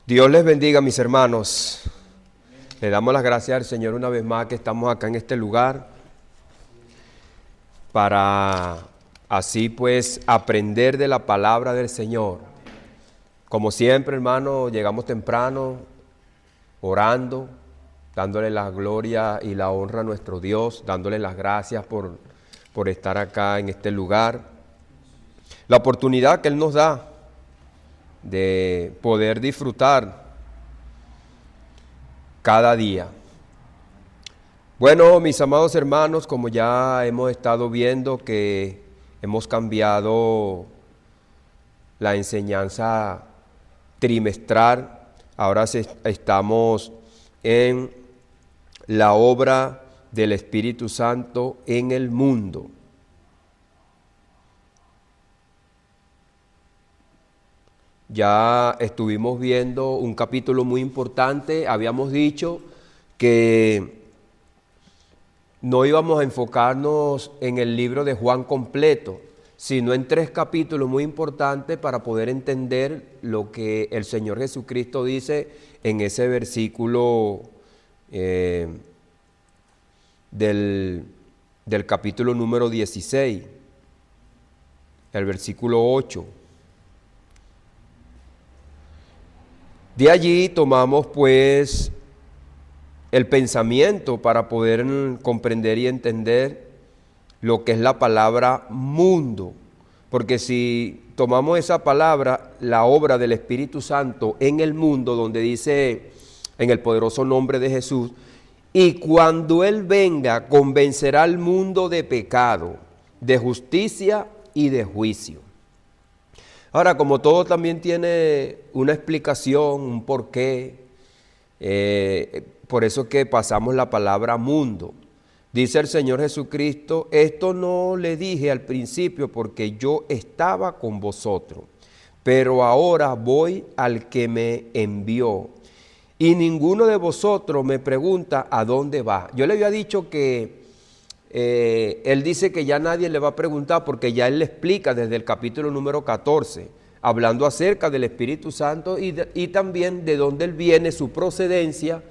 Dios les bendiga, mis hermanos. Le damos las gracias al Señor una vez más que estamos acá en este lugar para así pues aprender de la palabra del Señor. Como siempre, hermano, llegamos temprano orando, dándole la gloria y la honra a nuestro Dios, dándole las gracias por estar acá en este lugar. La oportunidad que Él nos da de poder disfrutar cada día. Bueno, mis amados hermanos, como ya hemos estado viendo que hemos cambiado la enseñanza trimestral, ahora estamos en la obra del Espíritu Santo en el mundo. Ya estuvimos viendo un capítulo muy importante, habíamos dicho que no íbamos a enfocarnos en el libro de Juan completo, sino en 3 capítulos muy importantes para poder entender lo que el Señor Jesucristo dice en ese versículo del capítulo número 16, el versículo 8. De allí tomamos pues el pensamiento para poder comprender y entender lo que es la palabra mundo. Porque si tomamos esa palabra, la obra del Espíritu Santo en el mundo, donde dice en el poderoso nombre de Jesús, y cuando Él venga, convencerá al mundo de pecado, de justicia y de juicio. Ahora, como todo también tiene una explicación, un porqué, por eso que pasamos la palabra mundo. Dice el Señor Jesucristo, esto no le dije al principio porque yo estaba con vosotros, pero ahora voy al que me envió. Y ninguno de vosotros me pregunta a dónde va. Yo le había dicho que él dice que ya nadie le va a preguntar porque ya él le explica desde el capítulo número 14, hablando acerca del Espíritu Santo y también de dónde él viene, su procedencia,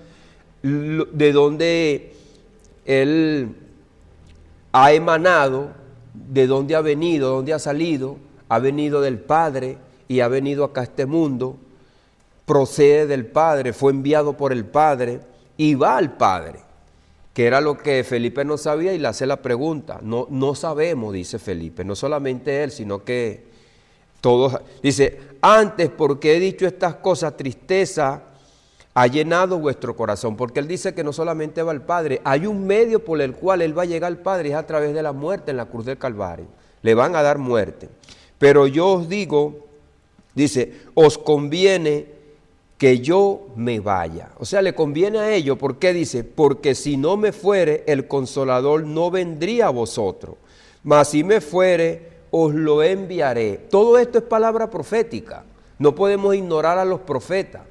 de dónde él ha emanado, de dónde ha venido, dónde ha salido, ha venido del Padre y ha venido acá a este mundo, procede del Padre, fue enviado por el Padre y va al Padre. Que era lo que Felipe no sabía y le hace la pregunta. No sabemos, dice Felipe, no solamente él, sino que todos. Dice, antes porque he dicho estas cosas, tristeza ha llenado vuestro corazón. Porque él dice que no solamente va al Padre, hay un medio por el cual él va a llegar al Padre, es a través de la muerte en la cruz del Calvario. Le van a dar muerte. Pero yo os digo, dice, os conviene que yo me vaya. O sea, le conviene a ellos. ¿Por qué dice? Porque si no me fuere, el Consolador no vendría a vosotros. Mas si me fuere, os lo enviaré. Todo esto es palabra profética. No podemos ignorar a los profetas.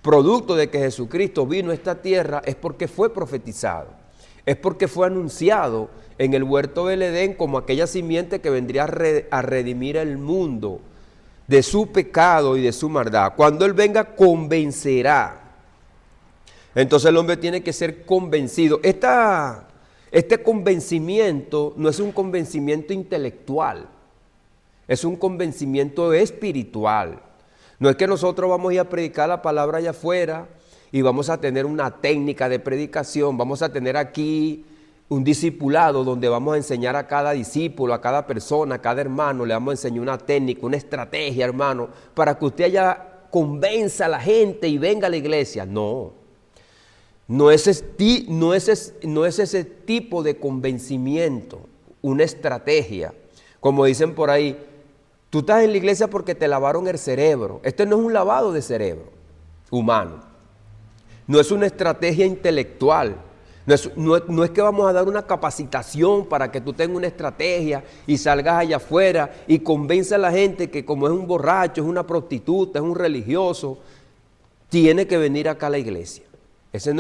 Producto de que Jesucristo vino a esta tierra es porque fue profetizado. Es porque fue anunciado en el huerto del Edén como aquella simiente que vendría a redimir el mundo de su pecado y de su maldad. Cuando Él venga, convencerá. Entonces el hombre tiene que ser convencido. Este convencimiento no es un convencimiento intelectual, es un convencimiento espiritual. No es que nosotros vamos a ir a predicar la palabra allá afuera y vamos a tener una técnica de predicación, vamos a tener aquí un discipulado donde vamos a enseñar a cada discípulo, a cada persona, a cada hermano, le vamos a enseñar una técnica, una estrategia, hermano, para que usted ya convenza a la gente y venga a la iglesia. No es ese tipo de convencimiento, una estrategia. Como dicen por ahí, tú estás en la iglesia porque te lavaron el cerebro. Este no es un lavado de cerebro humano. No es una estrategia intelectual. No es que vamos a dar una capacitación para que tú tengas una estrategia y salgas allá afuera y convenza a la gente que como es un borracho, es una prostituta, es un religioso, tiene que venir acá a la iglesia. Eso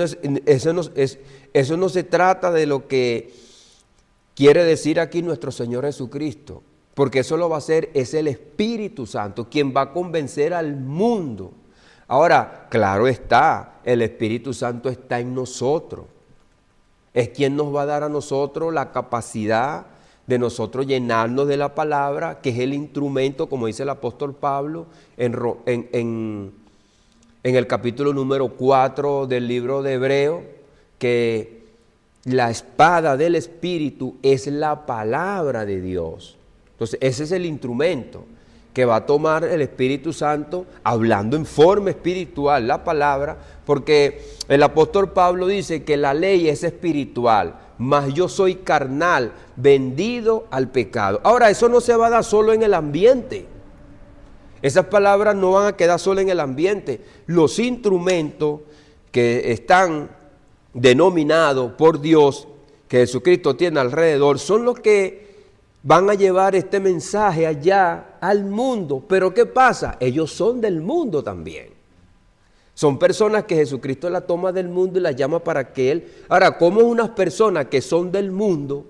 no se trata de lo que quiere decir aquí nuestro Señor Jesucristo, porque eso lo va a hacer, es el Espíritu Santo, quien va a convencer al mundo. Ahora, claro está, el Espíritu Santo está en nosotros. Es quien nos va a dar a nosotros la capacidad de nosotros llenarnos de la palabra, que es el instrumento, como dice el apóstol Pablo, en el capítulo número 4 del libro de Hebreo, que la espada del Espíritu es la palabra de Dios. Entonces, ese es el instrumento que va a tomar el Espíritu Santo hablando en forma espiritual la palabra, porque el apóstol Pablo dice que la ley es espiritual, mas yo soy carnal, vendido al pecado. Ahora, eso no se va a dar solo en el ambiente. Esas palabras no van a quedar solo en el ambiente. Los instrumentos que están denominados por Dios, que Jesucristo tiene alrededor, son los que van a llevar este mensaje allá al mundo. Pero ¿qué pasa? Ellos son del mundo también. Son personas que Jesucristo la toma del mundo y las llama para que Él... Ahora, ¿cómo unas personas que son del mundo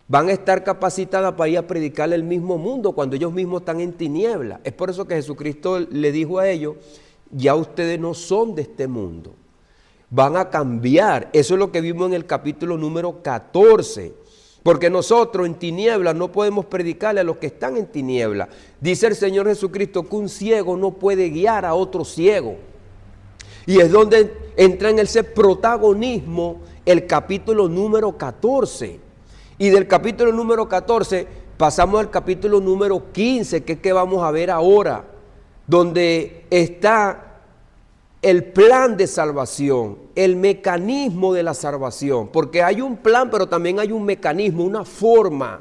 van a estar capacitadas para ir a predicar el mismo mundo cuando ellos mismos están en tinieblas? Es por eso que Jesucristo le dijo a ellos, ya ustedes no son de este mundo, van a cambiar. Eso es lo que vimos en el capítulo número 14. Porque nosotros en tinieblas no podemos predicarle a los que están en tinieblas. Dice el Señor Jesucristo que un ciego no puede guiar a otro ciego. Y es donde entra en ese protagonismo el capítulo número 14. Y del capítulo número 14 pasamos al capítulo número 15, que es que vamos a ver ahora, donde está el plan de salvación, el mecanismo de la salvación, porque hay un plan, pero también hay un mecanismo, una forma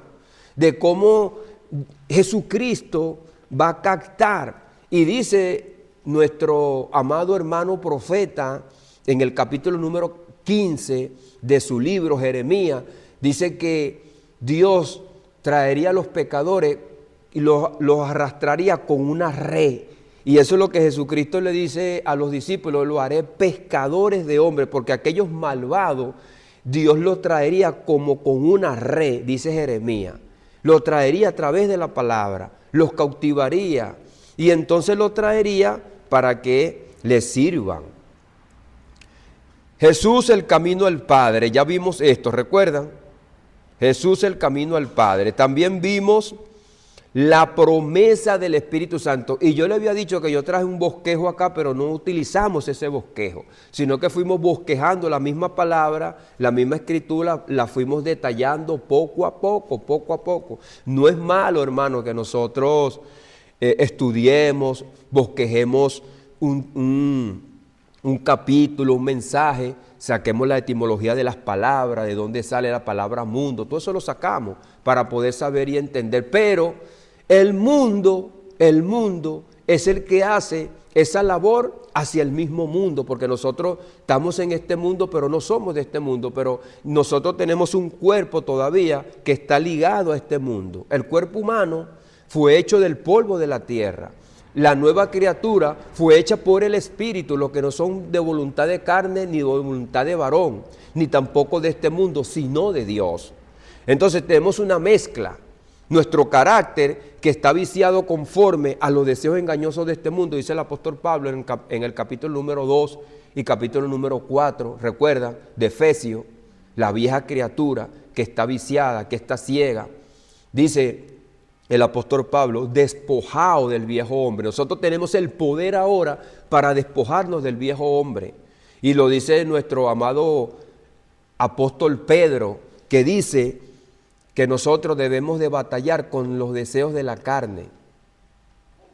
de cómo Jesucristo va a captar. Y dice nuestro amado hermano profeta en el capítulo número 15 de su libro Jeremías, dice que Dios traería a los pecadores y los arrastraría con una red. Y eso es lo que Jesucristo le dice a los discípulos: lo haré pescadores de hombres, porque aquellos malvados Dios los traería como con una red, dice Jeremías. Lo traería a través de la palabra, los cautivaría y entonces los traería para que les sirvan. Jesús, el camino al Padre, ya vimos esto, ¿recuerdan? Jesús, el camino al Padre. También vimos la promesa del Espíritu Santo. Y yo le había dicho que yo traje un bosquejo acá, pero no utilizamos ese bosquejo, sino que fuimos bosquejando la misma palabra, la misma escritura, la fuimos detallando poco a poco. No es malo, hermano, que nosotros estudiemos, bosquejemos un capítulo, un mensaje, saquemos la etimología de las palabras, de dónde sale la palabra mundo, todo eso lo sacamos para poder saber y entender. Pero el mundo es el que hace esa labor hacia el mismo mundo, porque nosotros estamos en este mundo, pero no somos de este mundo, pero nosotros tenemos un cuerpo todavía que está ligado a este mundo. El cuerpo humano fue hecho del polvo de la tierra. La nueva criatura fue hecha por el Espíritu, los que no son de voluntad de carne, ni de voluntad de varón, ni tampoco de este mundo, sino de Dios. Entonces tenemos una mezcla. Nuestro carácter, que está viciado conforme a los deseos engañosos de este mundo, dice el apóstol Pablo en el capítulo número 2 y capítulo número 4, recuerda, de Efesios, la vieja criatura que está viciada, que está ciega. Dice el apóstol Pablo, despojado del viejo hombre. Nosotros tenemos el poder ahora para despojarnos del viejo hombre. Y lo dice nuestro amado apóstol Pedro, que dice que nosotros debemos de batallar con los deseos de la carne.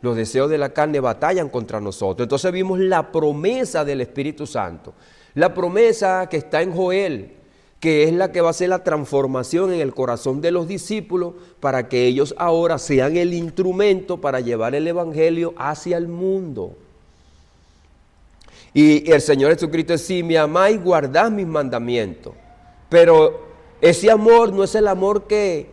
Los deseos de la carne batallan contra nosotros. Entonces vimos la promesa del Espíritu Santo. La promesa que está en Joel, que es la que va a hacer la transformación en el corazón de los discípulos para que ellos ahora sean el instrumento para llevar el Evangelio hacia el mundo. Y el Señor Jesucristo dice: si me amáis, guardad mis mandamientos. Pero ese amor no es el amor que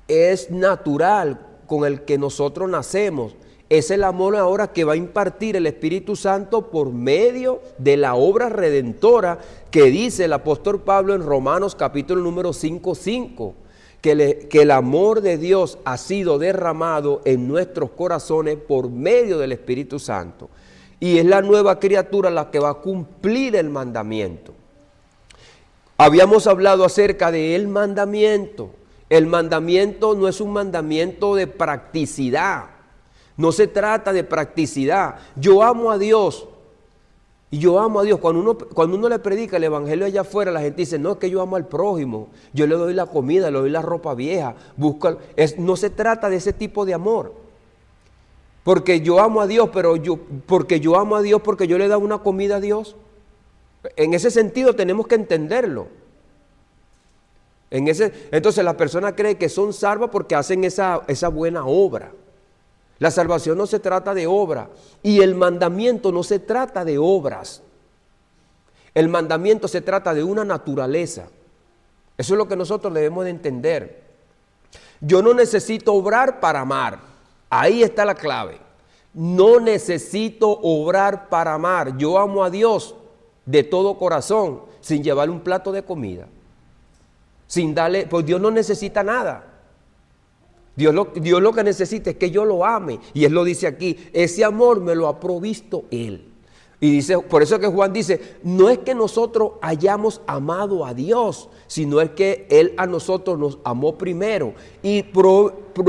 es natural, con el que nosotros nacemos. Es el amor ahora que va a impartir el Espíritu Santo por medio de la obra redentora que dice el apóstol Pablo en Romanos capítulo número 5:5, que el amor de Dios ha sido derramado en nuestros corazones por medio del Espíritu Santo. Y es la nueva criatura la que va a cumplir el mandamiento. Habíamos hablado acerca del mandamiento. El mandamiento no es un mandamiento de practicidad. No se trata de practicidad. Yo amo a Dios. Y yo amo a Dios. Cuando uno le predica el evangelio allá afuera, la gente dice, no, es que yo amo al prójimo. Yo le doy la comida, le doy la ropa vieja. No se trata de ese tipo de amor. Porque yo amo a Dios, porque yo amo a Dios porque yo le doy una comida a Dios. En ese sentido tenemos que entenderlo. Entonces la persona cree que son salvas porque hacen esa buena obra. La salvación no se trata de obra y el mandamiento no se trata de obras. El mandamiento se trata de una naturaleza. Eso es lo que nosotros debemos de entender. Yo no necesito obrar para amar. Ahí está la clave. No necesito obrar para amar. Yo amo a Dios de todo corazón sin llevarle un plato de comida. Sin darle, pues Dios no necesita nada. Dios lo que necesita es que yo lo ame. Y Él lo dice aquí, ese amor me lo ha provisto Él. Y dice, por eso que Juan dice, no es que nosotros hayamos amado a Dios, sino es que Él a nosotros nos amó primero. Y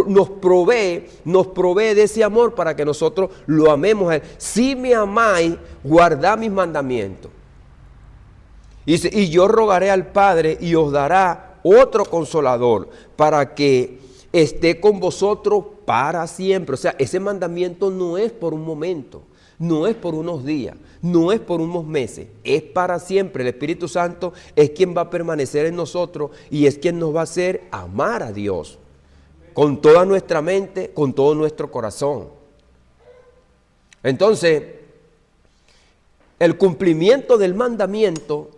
nos provee de ese amor para que nosotros lo amemos a Él. Si me amáis, guardad mis mandamientos. Y dice, y yo rogaré al Padre y os dará otro consolador para que esté con vosotros para siempre. O sea, ese mandamiento no es por un momento, no es por unos días, no es por unos meses, es para siempre. El Espíritu Santo es quien va a permanecer en nosotros y es quien nos va a hacer amar a Dios con toda nuestra mente, con todo nuestro corazón. Entonces, el cumplimiento del mandamiento,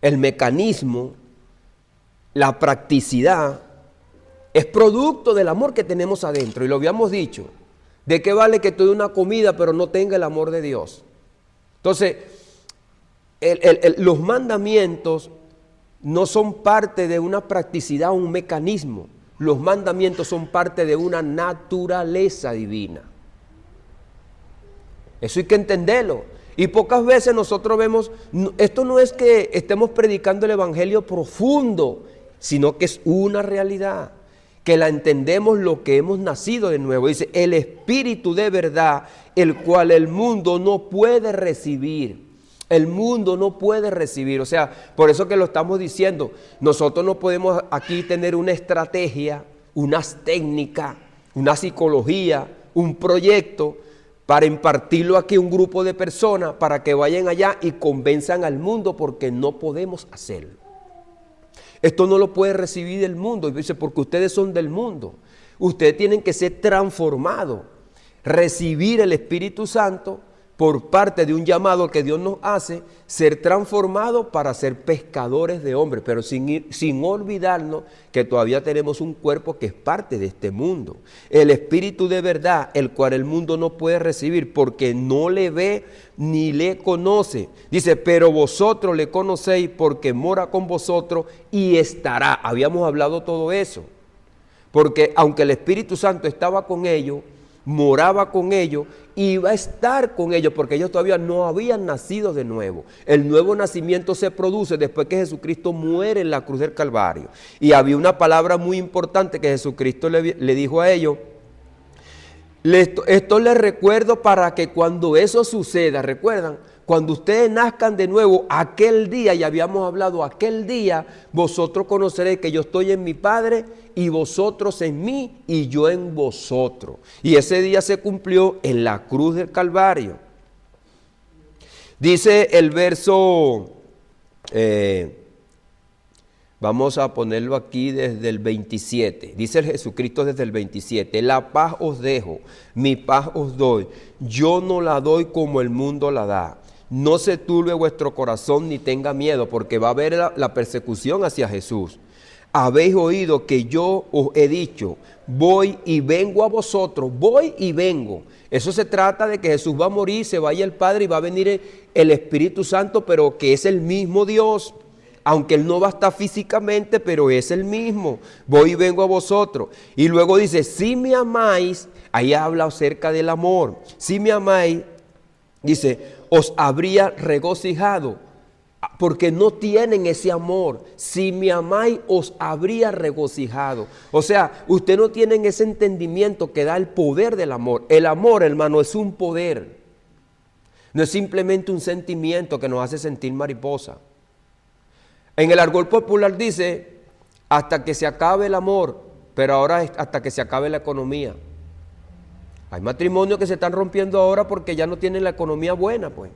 el mecanismo, la practicidad, es producto del amor que tenemos adentro. Y lo habíamos dicho, ¿de qué vale que te dé una comida pero no tenga el amor de Dios? Entonces, los mandamientos no son parte de una practicidad, un mecanismo. Los mandamientos son parte de una naturaleza divina. Eso hay que entenderlo. Y pocas veces nosotros vemos, esto no es que estemos predicando el evangelio profundo, sino que es una realidad, que la entendemos lo que hemos nacido de nuevo. Dice, el Espíritu de verdad, el cual el mundo no puede recibir. El mundo no puede recibir. O sea, por eso que lo estamos diciendo, nosotros no podemos aquí tener una estrategia, unas técnicas, una psicología, un proyecto, para impartirlo aquí a un grupo de personas, para que vayan allá y convenzan al mundo, porque no podemos hacerlo. Esto no lo puede recibir el mundo, y dice, porque ustedes son del mundo. Ustedes tienen que ser transformados, recibir el Espíritu Santo por parte de un llamado que Dios nos hace, ser transformados para ser pescadores de hombres, pero sin olvidarnos que todavía tenemos un cuerpo que es parte de este mundo. El Espíritu de verdad, el cual el mundo no puede recibir porque no le ve ni le conoce. Dice, pero vosotros le conocéis porque mora con vosotros y estará. Habíamos hablado todo eso. Porque aunque el Espíritu Santo estaba con ellos, moraba con ellos, iba a estar con ellos porque ellos todavía no habían nacido de nuevo. El nuevo nacimiento se produce después que Jesucristo muere en la cruz del Calvario. Y había una palabra muy importante que Jesucristo le dijo a ellos. Esto les recuerdo para que cuando eso suceda, ¿recuerdan? Cuando ustedes nazcan de nuevo, aquel día, ya habíamos hablado, aquel día, vosotros conoceréis que yo estoy en mi Padre y vosotros en mí y yo en vosotros. Y ese día se cumplió en la cruz del Calvario. Dice el verso, vamos a ponerlo aquí desde el 27. Dice Jesucristo desde el 27. La paz os dejo, mi paz os doy. Yo no la doy como el mundo la da. No se turbe vuestro corazón ni tenga miedo, porque va a haber la persecución hacia Jesús. Habéis oído que yo os he dicho, voy y vengo a vosotros, voy y vengo. Eso se trata de que Jesús va a morir, se vaya el Padre y va a venir el Espíritu Santo, pero que es el mismo Dios. aunque Él no va a estar físicamente, pero es el mismo. Voy y vengo a vosotros. Y luego dice, si me amáis, ahí habla acerca del amor. Si me amáis, dice, os habría regocijado, porque no tienen ese amor. Si me amáis, os habría regocijado. O sea, ustedes no tienen ese entendimiento que da el poder del amor. El amor, hermano, es un poder. No es simplemente un sentimiento que nos hace sentir mariposa. En el argot popular dice, hasta que se acabe el amor, pero ahora es hasta que se acabe la economía. Hay matrimonios que se están rompiendo ahora porque ya no tienen la economía buena, pues.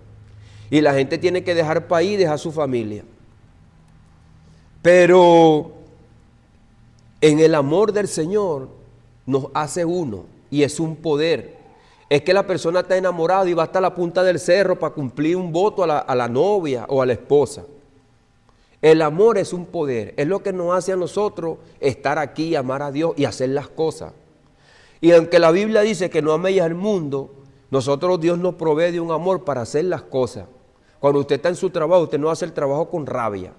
Y la gente tiene que dejar país, dejar su familia. Pero en el amor del Señor nos hace uno y es un poder. Es que la persona está enamorada y va hasta la punta del cerro para cumplir un voto a la novia o a la esposa. El amor es un poder, es lo que nos hace a nosotros estar aquí, amar a Dios y hacer las cosas. Y aunque la Biblia dice que no améis al mundo, nosotros Dios nos provee de un amor para hacer las cosas. Cuando usted está en su trabajo, usted no hace el trabajo con rabia.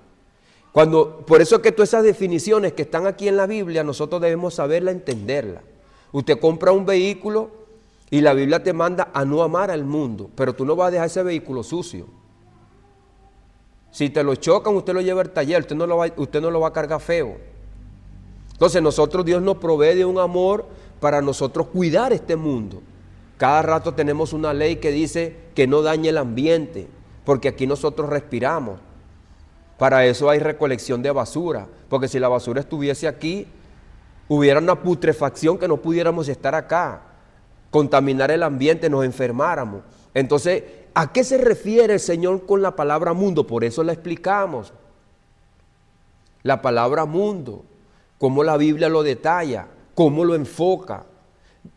Por eso es que todas esas definiciones que están aquí en la Biblia, nosotros debemos saberla, entenderla. Usted compra un vehículo y la Biblia te manda a no amar al mundo, pero tú no vas a dejar ese vehículo sucio. Si te lo chocan, usted lo lleva al taller, usted no lo va a cargar feo. Entonces Dios nos provee de un amor para nosotros cuidar este mundo. Cada rato tenemos una ley que dice que no dañe el ambiente, porque aquí nosotros respiramos. Para eso hay recolección de basura, porque si la basura estuviese aquí, hubiera una putrefacción que no pudiéramos estar acá, contaminar el ambiente, nos enfermáramos. Entonces, ¿a qué se refiere el Señor con la palabra mundo? Por eso la explicamos. La palabra mundo, cómo la Biblia lo detalla, cómo lo enfoca.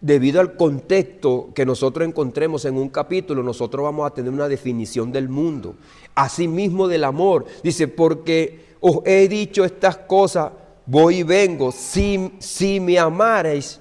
Debido al contexto que nosotros encontremos en un capítulo, nosotros vamos a tener una definición del mundo. Asimismo del amor. Dice, porque os he dicho estas cosas, voy y vengo. Si me amarais,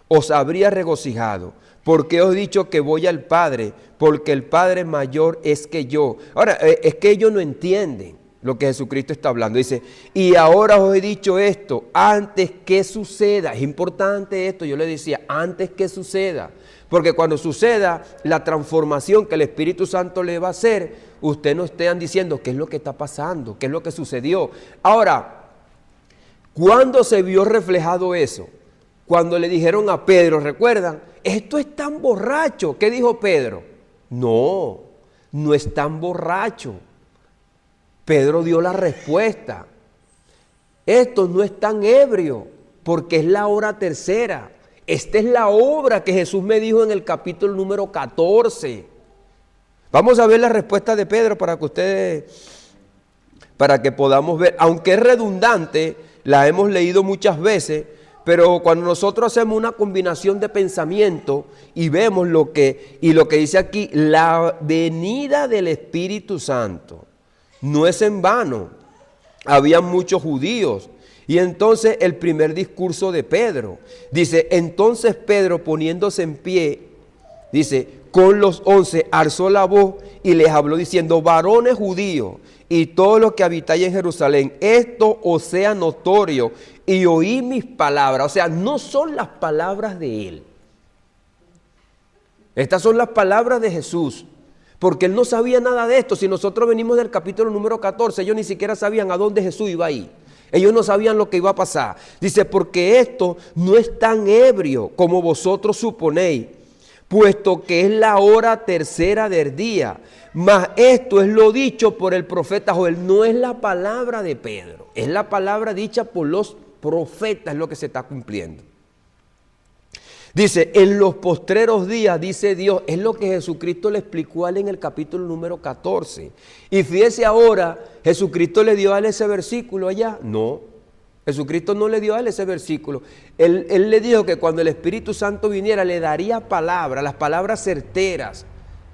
os habría regocijado. Porque os he dicho que voy al Padre, porque el Padre mayor es que yo. Ahora, es que ellos no entienden lo que Jesucristo está hablando. Dice, y ahora os he dicho esto, antes que suceda. Es importante esto, yo le decía, antes que suceda. Porque cuando suceda la transformación que el Espíritu Santo le va a hacer, usted no estén diciendo qué es lo que está pasando, qué es lo que sucedió. Ahora, ¿cuándo se vio reflejado eso? Cuando le dijeron a Pedro, ¿recuerdan? Esto es tan borracho. ¿Qué dijo Pedro? No, no es tan borracho. Pedro dio la respuesta. Esto no es tan ebrio, porque es la hora tercera. Esta es la obra que Jesús me dijo en el capítulo número 14. Vamos a ver la respuesta de Pedro para que podamos ver. Aunque es redundante, la hemos leído muchas veces, pero cuando nosotros hacemos una combinación de pensamiento y vemos lo que dice aquí, la venida del Espíritu Santo no es en vano. Había muchos judíos. Y entonces el primer discurso de Pedro, dice, entonces Pedro poniéndose en pie, dice, con los 11 alzó la voz y les habló diciendo, varones judíos y todos los que habitáis en Jerusalén, esto os sea notorio y oí mis palabras. O sea, no son las palabras de él. Estas son las palabras de Jesús. Porque él no sabía nada de esto. Si nosotros venimos del capítulo número 14, ellos ni siquiera sabían a dónde Jesús iba a ir. Ellos no sabían lo que iba a pasar. Dice, porque esto no es tan ebrio como vosotros suponéis, puesto que es la hora tercera del día. Mas esto es lo dicho por el profeta Joel. No es la palabra de Pedro, es la palabra dicha por los profetas, es lo que se está cumpliendo. Dice, en los postreros días, dice Dios, es lo que Jesucristo le explicó a él en el capítulo número 14. Y fíjese ahora, ¿Jesucristo le dio a él ese versículo allá? No, Jesucristo no le dio a él ese versículo. Él le dijo que cuando el Espíritu Santo viniera le daría palabras, las palabras certeras,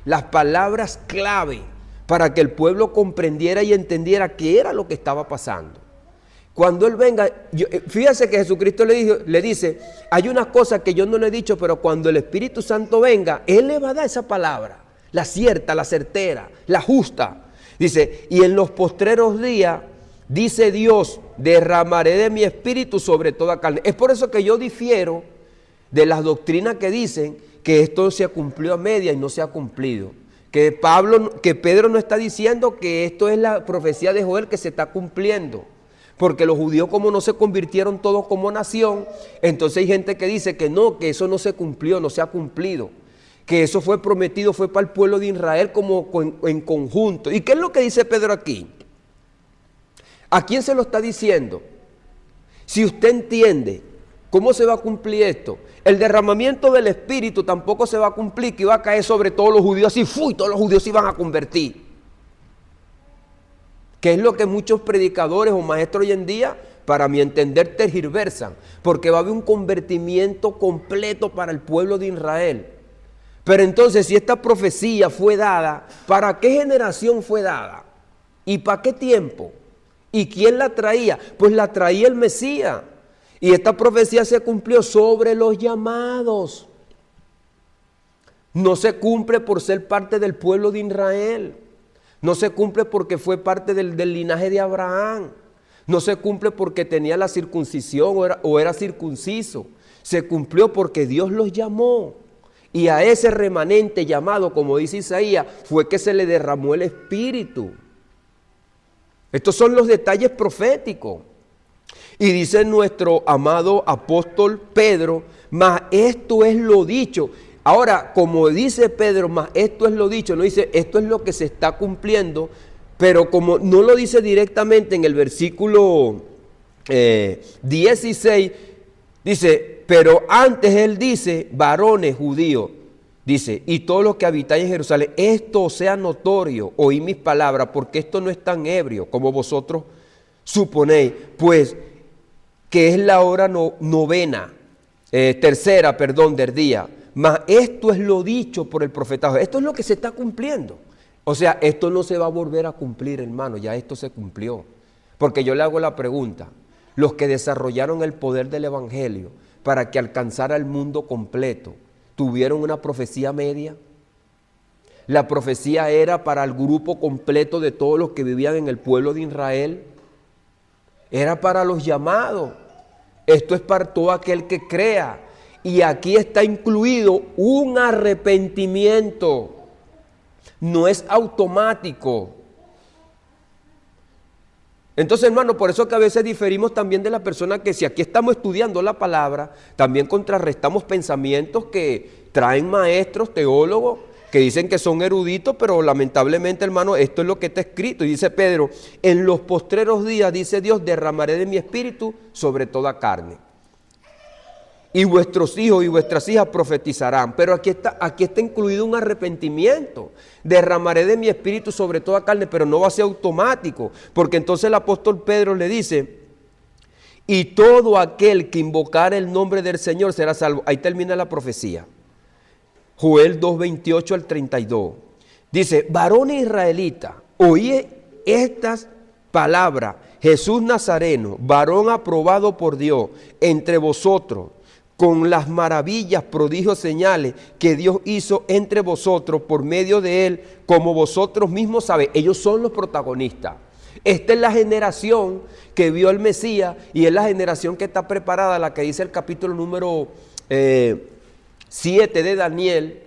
las palabras clave, para que el pueblo comprendiera y entendiera qué era lo que estaba pasando. Cuando Él venga, fíjese que Jesucristo le dice, hay unas cosas que yo no le he dicho, pero cuando el Espíritu Santo venga, Él le va a dar esa palabra, la cierta, la certera, la justa. Dice, y en los postreros días dice Dios, derramaré de mi espíritu sobre toda carne. Es por eso que yo difiero de las doctrinas que dicen que esto se cumplió a media y no se ha cumplido. Que Pedro no está diciendo que esto es la profecía de Joel que se está cumpliendo. Porque los judíos, como no se convirtieron todos como nación, entonces hay gente que dice que no, que eso no se cumplió, no se ha cumplido. Que eso fue prometido, fue para el pueblo de Israel como en conjunto. ¿Y qué es lo que dice Pedro aquí? ¿A quién se lo está diciendo? Si usted entiende cómo se va a cumplir esto, el derramamiento del Espíritu tampoco se va a cumplir, que iba a caer sobre todos los judíos así, ¡fui! Todos los judíos se iban a convertir. Que es lo que muchos predicadores o maestros hoy en día, para mi entender, tergiversan, porque va a haber un convertimiento completo para el pueblo de Israel. Pero entonces, si esta profecía fue dada, ¿para qué generación fue dada? ¿Y para qué tiempo? ¿Y quién la traía? Pues la traía el Mesías. Y esta profecía se cumplió sobre los llamados. No se cumple por ser parte del pueblo de Israel. No se cumple porque fue parte del linaje de Abraham. No se cumple porque tenía la circuncisión o era circunciso. Se cumplió porque Dios los llamó. Y a ese remanente llamado, como dice Isaías, fue que se le derramó el Espíritu. Estos son los detalles proféticos. Y dice nuestro amado apóstol Pedro, mas esto es lo dicho. Ahora, como dice Pedro, mas esto es lo dicho, no dice esto es lo que se está cumpliendo, pero como no lo dice directamente en el versículo 16, dice, pero antes él dice, varones judíos, dice, y todos los que habitáis en Jerusalén, esto sea notorio, oí mis palabras, porque esto no es tan ebrio como vosotros suponéis, pues que es la hora tercera del día. Mas esto es lo dicho por el profeta. Esto es lo que se está cumpliendo. O sea, esto no se va a volver a cumplir, hermano. Ya esto se cumplió. Porque yo le hago la pregunta. Los que desarrollaron el poder del evangelio para que alcanzara el mundo completo, ¿tuvieron una profecía media? La profecía era para el grupo completo de todos los que vivían en el pueblo de Israel. Era para los llamados. Esto es para todo aquel que crea. Y aquí está incluido un arrepentimiento. No es automático. Entonces, hermano, por eso que a veces diferimos también de la persona que si aquí estamos estudiando la palabra, también contrarrestamos pensamientos que traen maestros, teólogos, que dicen que son eruditos, pero lamentablemente, hermano, esto es lo que está escrito. Y dice Pedro, en los postreros días, dice Dios, derramaré de mi espíritu sobre toda carne. Y vuestros hijos y vuestras hijas profetizarán. Pero aquí está incluido un arrepentimiento. Derramaré de mi espíritu sobre toda carne, pero no va a ser automático. Porque entonces el apóstol Pedro le dice, y todo aquel que invocar el nombre del Señor será salvo. Ahí termina la profecía. Joel 2, 28 al 32. Dice, varones israelitas, oí estas palabras. Jesús Nazareno, varón aprobado por Dios entre vosotros, con las maravillas, prodigios, señales que Dios hizo entre vosotros por medio de él, como vosotros mismos sabéis. Ellos son los protagonistas. Esta es la generación que vio al Mesías y es la generación que está preparada, la que dice el capítulo número 7 de Daniel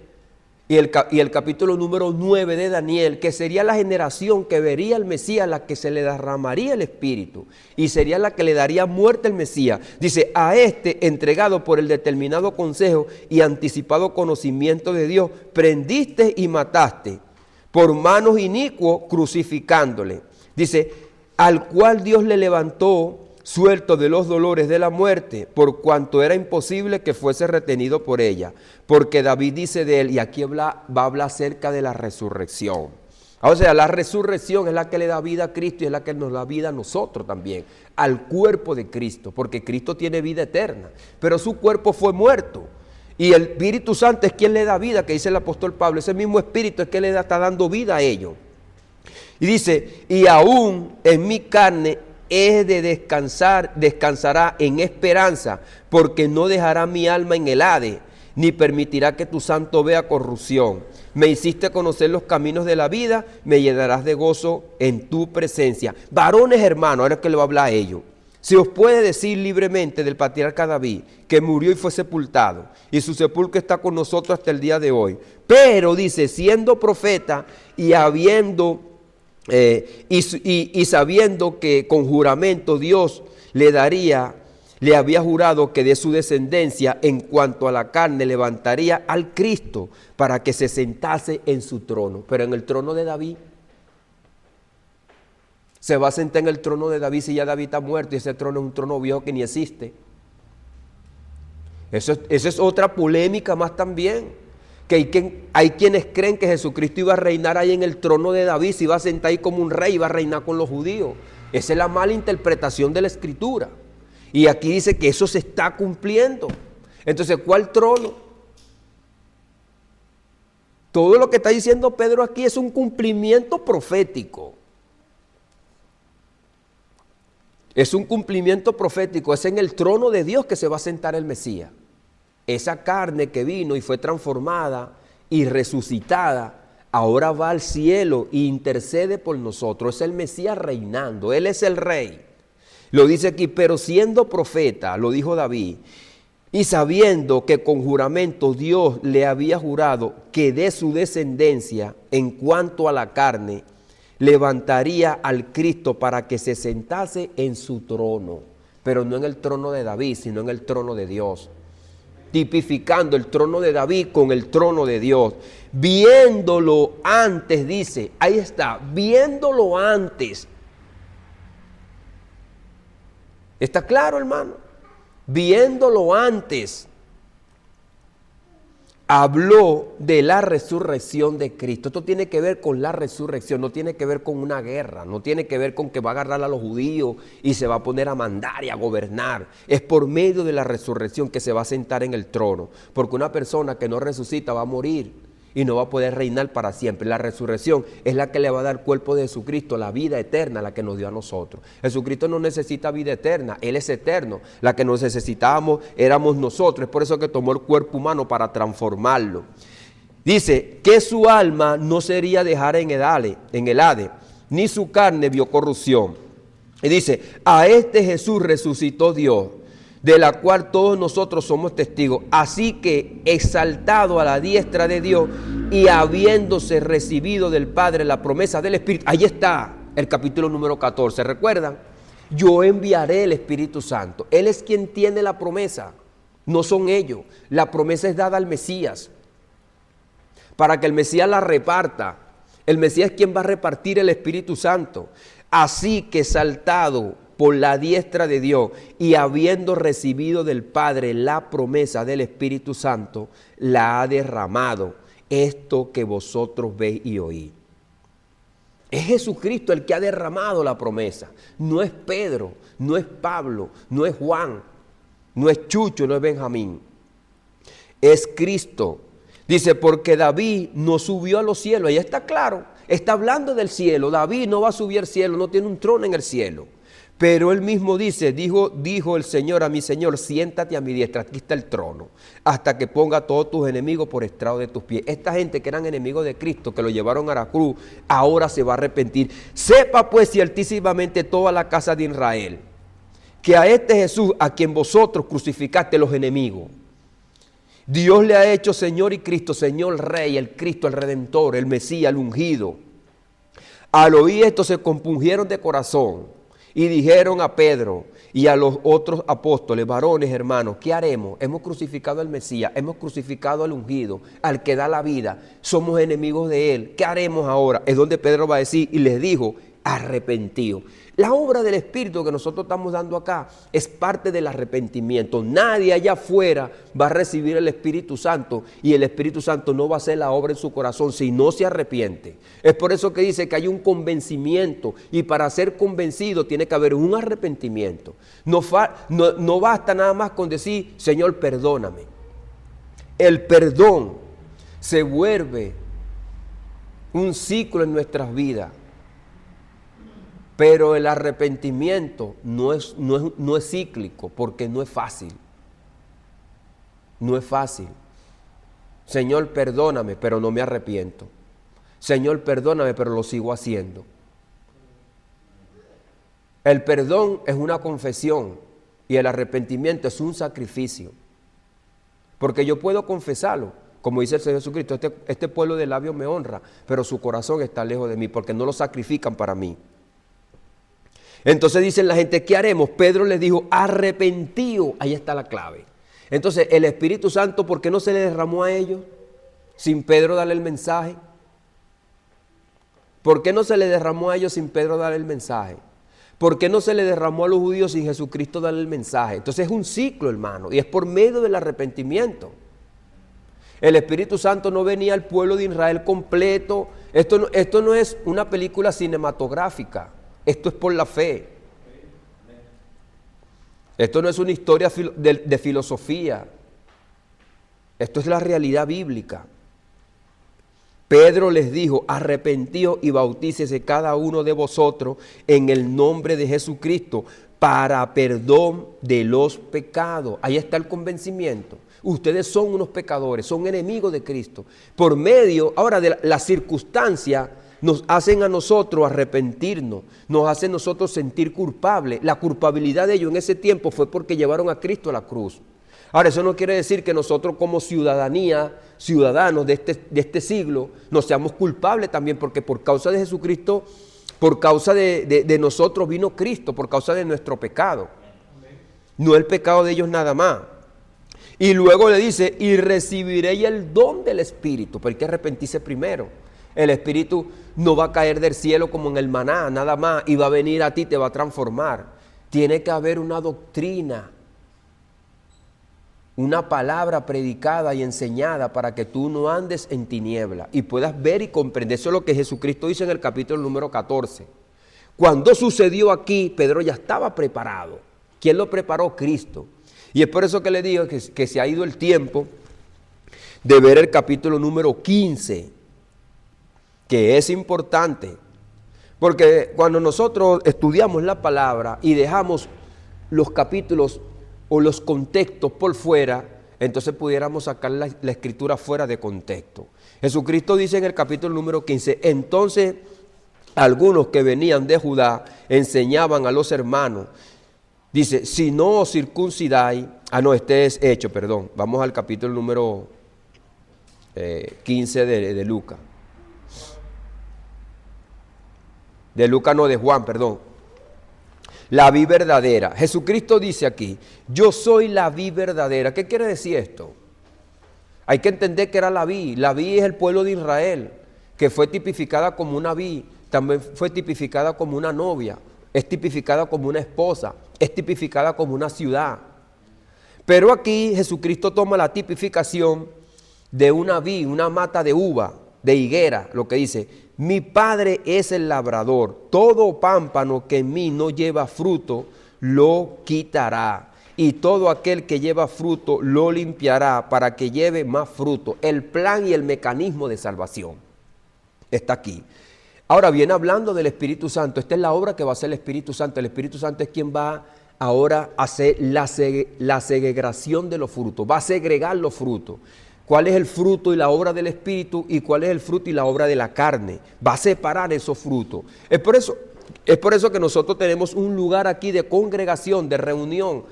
y el capítulo número 9 de Daniel, que sería la generación que vería al Mesías, la que se le derramaría el Espíritu y sería la que le daría muerte al Mesías. Dice, a este entregado por el determinado consejo y anticipado conocimiento de Dios, prendiste y mataste por manos inicuos crucificándole. Dice, al cual Dios le levantó suelto de los dolores de la muerte, por cuanto era imposible que fuese retenido por ella. Porque David dice de él, y aquí va a hablar acerca de la resurrección. O sea, la resurrección es la que le da vida a Cristo y es la que nos da vida a nosotros también, al cuerpo de Cristo, porque Cristo tiene vida eterna, pero su cuerpo fue muerto. Y el Espíritu Santo es quien le da vida, que dice el apóstol Pablo, ese mismo Espíritu es que está dando vida a ellos. Y dice, y aún en mi carne es de descansará en esperanza, porque no dejará mi alma en el Hades, ni permitirá que tu santo vea corrupción. Me hiciste conocer los caminos de la vida, me llenarás de gozo en tu presencia. Varones hermanos, ahora es que le va a hablar a ellos. Se os puede decir libremente del patriarca David, que murió y fue sepultado, y su sepulcro está con nosotros hasta el día de hoy. Pero dice, siendo profeta y habiendo y sabiendo que con juramento Dios le había jurado que de su descendencia en cuanto a la carne levantaría al Cristo para que se sentase en su trono. Pero en el trono de David, se va a sentar en el trono de David si ya David está muerto y ese trono es un trono viejo que ni existe. Esa es otra polémica más también. Que hay quienes creen que Jesucristo iba a reinar ahí en el trono de David, se iba a sentar ahí como un rey, iba a reinar con los judíos. Esa es la mala interpretación de la Escritura. Y aquí dice que eso se está cumpliendo. Entonces, ¿cuál trono? Todo lo que está diciendo Pedro aquí es un cumplimiento profético. Es un cumplimiento profético, es en el trono de Dios que se va a sentar el Mesías. Esa carne que vino y fue transformada y resucitada, ahora va al cielo e intercede por nosotros. Es el Mesías reinando, Él es el Rey. Lo dice aquí, pero siendo profeta, lo dijo David, y sabiendo que con juramento Dios le había jurado que de su descendencia, en cuanto a la carne, levantaría al Cristo para que se sentase en su trono, pero no en el trono de David, sino en el trono de Dios. Tipificando el trono de David con el trono de Dios. Viéndolo antes, dice, ahí está, viéndolo antes. ¿Está claro, hermano? Viéndolo antes. Habló de la resurrección de Cristo. Esto tiene que ver con la resurrección, no tiene que ver con una guerra, no tiene que ver con que va a agarrar a los judíos y se va a poner a mandar y a gobernar. Es por medio de la resurrección que se va a sentar en el trono, porque una persona que no resucita va a morir y no va a poder reinar para siempre. La resurrección es la que le va a dar el cuerpo de Jesucristo, la vida eterna, la que nos dio a nosotros. Jesucristo no necesita vida eterna, Él es eterno. La que nos necesitábamos éramos nosotros. Es por eso que tomó el cuerpo humano para transformarlo. Dice que su alma no sería dejada en el Hades, ni su carne vio corrupción. Y dice, a este Jesús resucitó Dios, de la cual todos nosotros somos testigos. Así que exaltado a la diestra de Dios y habiéndose recibido del Padre la promesa del Espíritu. Ahí está el capítulo número 14, ¿recuerdan? Yo enviaré el Espíritu Santo. Él es quien tiene la promesa, no son ellos. La promesa es dada al Mesías, para que el Mesías la reparta. El Mesías es quien va a repartir el Espíritu Santo. Así que exaltado por la diestra de Dios y habiendo recibido del Padre la promesa del Espíritu Santo, la ha derramado. Esto que vosotros veis y oís. Es Jesucristo el que ha derramado la promesa. No es Pedro, no es Pablo, no es Juan, no es Chucho, no es Benjamín. Es Cristo. Dice, porque David no subió a los cielos. Ahí está claro. Está hablando del cielo. David no va a subir al cielo, no tiene un trono en el cielo. Pero él mismo dice, dijo el Señor a mi Señor, siéntate a mi diestra, aquí está el trono, hasta que ponga a todos tus enemigos por estrado de tus pies. Esta gente que eran enemigos de Cristo, que lo llevaron a la cruz, ahora se va a arrepentir. Sepa pues ciertísimamente toda la casa de Israel, que a este Jesús, a quien vosotros crucificaste los enemigos, Dios le ha hecho Señor y Cristo, Señor Rey, el Cristo, el Redentor, el Mesías, el ungido. Al oír esto se compungieron de corazón. Y dijeron a Pedro y a los otros apóstoles, varones, hermanos, ¿qué haremos? Hemos crucificado al Mesías, hemos crucificado al ungido, al que da la vida, somos enemigos de él. ¿Qué haremos ahora? Es donde Pedro va a decir y les dijo, arrepentidos. La obra del Espíritu que nosotros estamos dando acá es parte del arrepentimiento. Nadie allá afuera va a recibir el Espíritu Santo y el Espíritu Santo no va a hacer la obra en su corazón si no se arrepiente. Es por eso que dice que hay un convencimiento y para ser convencido tiene que haber un arrepentimiento. No basta nada más con decir, Señor, perdóname. El perdón se vuelve un ciclo en nuestras vidas. Pero el arrepentimiento no es cíclico porque no es fácil. No es fácil. Señor, perdóname, pero no me arrepiento. Señor, perdóname, pero lo sigo haciendo. El perdón es una confesión y el arrepentimiento es un sacrificio. Porque yo puedo confesarlo, como dice el Señor Jesucristo, este pueblo de labios me honra, pero su corazón está lejos de mí porque no lo sacrifican para mí. Entonces dicen la gente, ¿qué haremos? Pedro les dijo, arrepentíos. Ahí está la clave. Entonces el Espíritu Santo, ¿por qué no se le derramó a ellos sin Pedro darle el mensaje? ¿Por qué no se le derramó a ellos sin Pedro darle el mensaje? ¿Por qué no se le derramó a los judíos sin Jesucristo darle el mensaje? Entonces es un ciclo, hermano, y es por medio del arrepentimiento. El Espíritu Santo no venía al pueblo de Israel completo. Esto no es una película cinematográfica, esto es por la fe. Esto no es una historia de filosofía, esto es la realidad bíblica. Pedro les dijo, arrepentíos y bautícese cada uno de vosotros en el nombre de Jesucristo para perdón de los pecados. Ahí está el convencimiento. Ustedes son unos pecadores, son enemigos de Cristo. Por medio, ahora, de la circunstancia, nos hacen a nosotros arrepentirnos, nos hacen a nosotros sentir culpables. La culpabilidad de ellos en ese tiempo fue porque llevaron a Cristo a la cruz. Ahora, eso no quiere decir que nosotros como ciudadanos de este siglo, no seamos culpables también, porque por causa de Jesucristo, por causa de nosotros vino Cristo, por causa de nuestro pecado. No el pecado de ellos nada más. Y luego le dice, y recibiréis el don del Espíritu, pero hay que arrepentirse primero. El Espíritu no va a caer del cielo como en el maná, nada más, y va a venir a ti, te va a transformar. Tiene que haber una doctrina, una palabra predicada y enseñada para que tú no andes en tiniebla y puedas ver y comprender. Eso es lo que Jesucristo dice en el capítulo número 14. Cuando sucedió aquí, Pedro ya estaba preparado. ¿Quién lo preparó? Cristo. Y es por eso que le digo que se ha ido el tiempo de ver el capítulo número 15, que es importante. Porque cuando nosotros estudiamos la palabra y dejamos los capítulos o los contextos por fuera, entonces pudiéramos sacar la escritura fuera de contexto. Jesucristo dice en el capítulo número 15, entonces algunos que venían de Judá enseñaban a los hermanos, dice, si no os circuncidáis, este es Hecho, perdón, vamos al capítulo número 15 de Lucas. De Lucas no, de Juan, perdón. La vid verdadera. Jesucristo dice aquí, yo soy la vid verdadera. ¿Qué quiere decir esto? Hay que entender que era la vid. La vid es el pueblo de Israel, que fue tipificada como una vid, también fue tipificada como una novia, es tipificada como una esposa, es tipificada como una ciudad. Pero aquí Jesucristo toma la tipificación de una vid, una mata de uva, de higuera, lo que dice, mi Padre es el labrador, todo pámpano que en mí no lleva fruto, lo quitará. Y todo aquel que lleva fruto, lo limpiará para que lleve más fruto. El plan y el mecanismo de salvación está aquí. Ahora viene hablando del Espíritu Santo. Esta es la obra que va a hacer el Espíritu Santo. El Espíritu Santo es quien va ahora a hacer la segregación de los frutos. Va a segregar los frutos. ¿Cuál es el fruto y la obra del Espíritu y cuál es el fruto y la obra de la carne? Va a separar esos frutos. Es por eso que nosotros tenemos un lugar aquí de congregación, de reunión.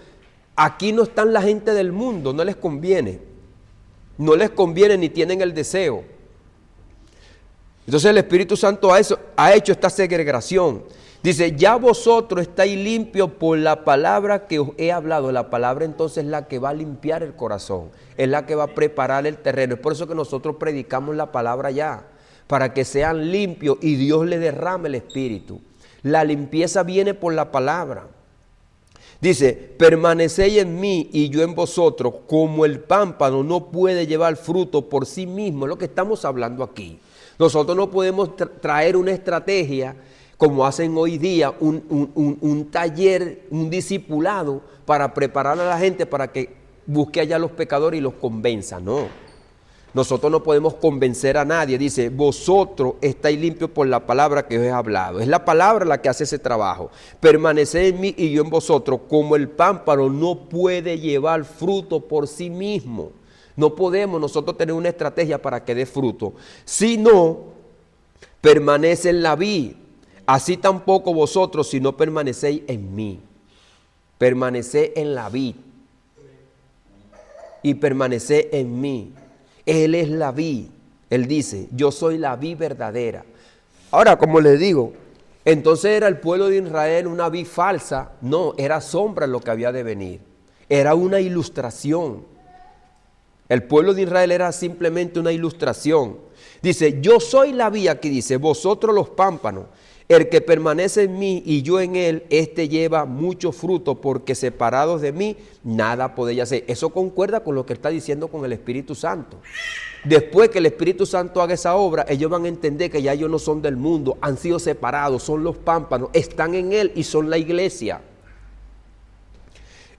Aquí no están la gente del mundo, no les conviene. No les conviene ni tienen el deseo. Entonces el Espíritu Santo ha hecho esta segregación. Dice, ya vosotros estáis limpios por la palabra que os he hablado. La palabra entonces es la que va a limpiar el corazón, es la que va a preparar el terreno. Es por eso que nosotros predicamos la palabra ya, para que sean limpios y Dios les derrame el Espíritu. La limpieza viene por la palabra. Dice, permanecéis en mí y yo en vosotros, como el pámpano no puede llevar fruto por sí mismo. Es lo que estamos hablando aquí. Nosotros no podemos traer una estrategia como hacen hoy día, un taller, un discipulado para preparar a la gente para que busque allá a los pecadores y los convenza. No, nosotros no podemos convencer a nadie. Dice, vosotros estáis limpios por la palabra que os he hablado. Es la palabra la que hace ese trabajo. Permaneced en mí y yo en vosotros, como el pámpano no puede llevar fruto por sí mismo. No podemos nosotros tener una estrategia para que dé fruto. Si no permanece en la vid, así tampoco vosotros si no permanecéis en mí. Permaneced en la vid y permaneced en mí. Él es la vid. Él dice, yo soy la vid verdadera. Ahora, como les digo, entonces era el pueblo de Israel una vid falsa. No, era sombra lo que había de venir. Era una ilustración. El pueblo de Israel era simplemente una ilustración. Dice, yo soy la vid, aquí dice, vosotros los pámpanos. El que permanece en mí y yo en él, éste lleva mucho fruto, porque separados de mí, nada podéis hacer. Eso concuerda con lo que está diciendo con el Espíritu Santo. Después que el Espíritu Santo haga esa obra, ellos van a entender que ya ellos no son del mundo, han sido separados, son los pámpanos, están en él y son la iglesia.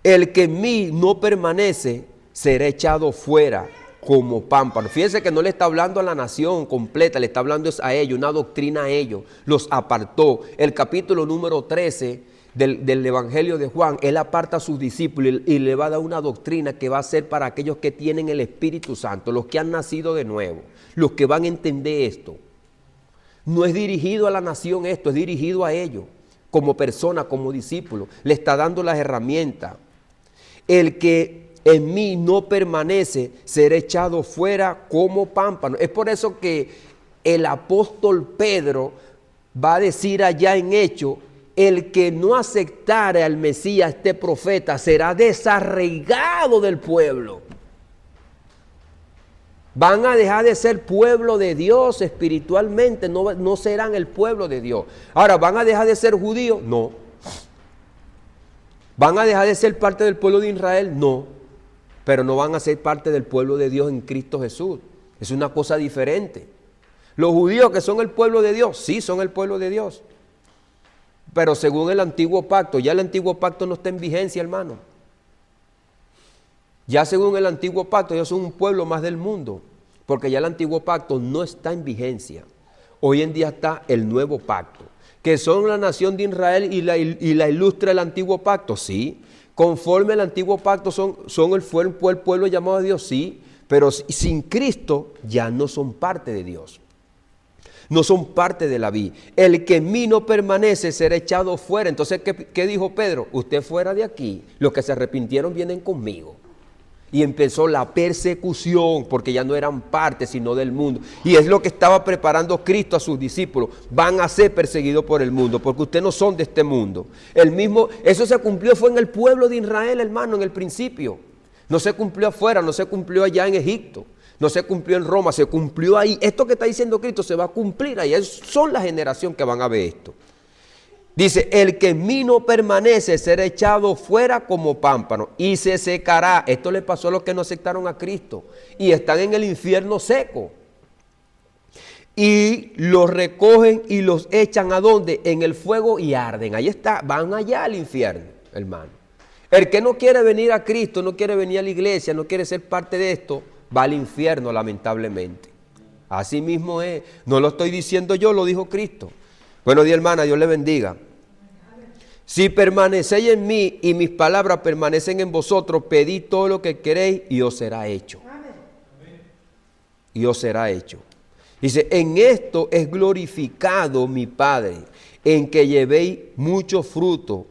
El que en mí no permanece, será echado fuera como pámpano. Fíjense que no le está hablando a la nación completa, le está hablando a ellos, una doctrina a ellos. Los apartó. El capítulo número 13 del Evangelio de Juan, él aparta a sus discípulos y le va a dar una doctrina que va a ser para aquellos que tienen el Espíritu Santo, los que han nacido de nuevo, los que van a entender esto. No es dirigido a la nación esto, es dirigido a ellos, como persona, como discípulo. Le está dando las herramientas. El que en mí no permanece, será echado fuera como pámpano. Es por eso que el apóstol Pedro va a decir allá en Hechos, el que no aceptare al Mesías, este profeta, será desarraigado del pueblo. Van a dejar de ser pueblo de Dios espiritualmente, no serán el pueblo de Dios. Ahora, ¿van a dejar de ser judíos? No. ¿Van a dejar de ser parte del pueblo de Israel? No. Pero no van a ser parte del pueblo de Dios en Cristo Jesús. Es una cosa diferente. Los judíos que son el pueblo de Dios, sí son el pueblo de Dios. Pero según el antiguo pacto, ya el antiguo pacto no está en vigencia, hermano. Ya según el antiguo pacto, ellos son un pueblo más del mundo, porque ya el antiguo pacto no está en vigencia. Hoy en día está el nuevo pacto, que son la nación de Israel y la ilustra el antiguo pacto, sí. Conforme al antiguo pacto fue el pueblo llamado a Dios, sí, pero sin Cristo ya no son parte de Dios. No son parte de la vid. El que en mí no permanece será echado fuera. Entonces, ¿qué dijo Pedro? Usted fuera de aquí. Los que se arrepintieron vienen conmigo. Y empezó la persecución, porque ya no eran parte, sino del mundo. Y es lo que estaba preparando Cristo a sus discípulos. Van a ser perseguidos por el mundo, porque ustedes no son de este mundo. Eso se cumplió, fue en el pueblo de Israel, hermano, en el principio. No se cumplió afuera, no se cumplió allá en Egipto. No se cumplió en Roma, se cumplió ahí. Esto que está diciendo Cristo se va a cumplir ahí. Son la generación que van a ver esto. Dice, el que en mí no permanece será echado fuera como pámpano y se secará. Esto le pasó a los que no aceptaron a Cristo y están en el infierno seco. Y los recogen y los echan ¿a dónde? En el fuego y arden. Ahí está, van allá al infierno, hermano. El que no quiere venir a Cristo, no quiere venir a la iglesia, no quiere ser parte de esto, va al infierno, lamentablemente. Así mismo es. No lo estoy diciendo yo, lo dijo Cristo. Buenos días, hermana, Dios le bendiga. Si permanecéis en mí y mis palabras permanecen en vosotros, pedid todo lo que queréis y os será hecho. Y os será hecho. Dice, en esto es glorificado mi Padre, en que llevéis mucho fruto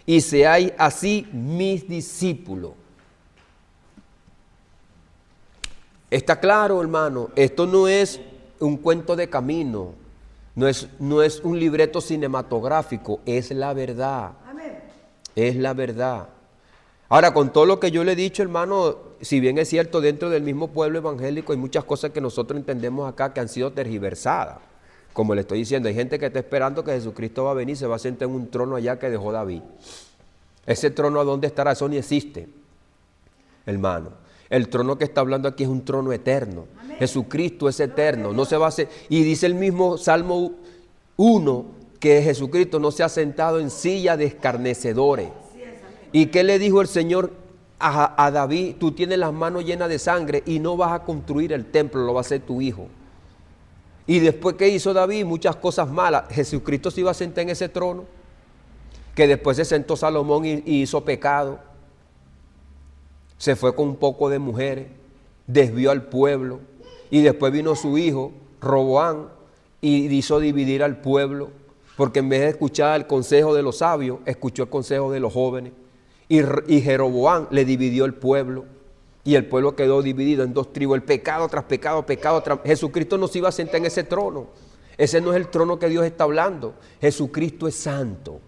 y seáis así mis discípulos. Está claro, hermano, esto no es un cuento de camino, no es un libreto cinematográfico, es la verdad. Amén. Es la verdad. Ahora, con todo lo que yo le he dicho, hermano, si bien es cierto, dentro del mismo pueblo evangélico hay muchas cosas que nosotros entendemos acá que han sido tergiversadas. Como le estoy diciendo, hay gente que está esperando que Jesucristo va a venir y se va a sentar en un trono allá que dejó David. Ese trono, ¿a dónde estará? Eso ni existe, hermano. El trono que está hablando aquí es un trono eterno. Amén. Jesucristo es eterno. No se va a hacer. Y dice el mismo Salmo 1 que Jesucristo no se ha sentado en silla de escarnecedores. ¿Y qué le dijo el Señor a David? Tú tienes las manos llenas de sangre y no vas a construir el templo, lo va a hacer tu hijo. Y después, ¿qué hizo David? Muchas cosas malas. Jesucristo se iba a sentar en ese trono, que después se sentó Salomón y hizo pecado. Se fue con un poco de mujeres. desvió al pueblo, y después vino su hijo, Roboam, y hizo dividir al pueblo, porque en vez de escuchar el consejo de los sabios, escuchó el consejo de los jóvenes, y Jeroboam le dividió el pueblo, y el pueblo quedó dividido en dos tribus, el pecado tras pecado, pecado tras... Jesucristo no se iba a sentar en ese trono. Ese no es el trono que Dios está hablando. Jesucristo es santo.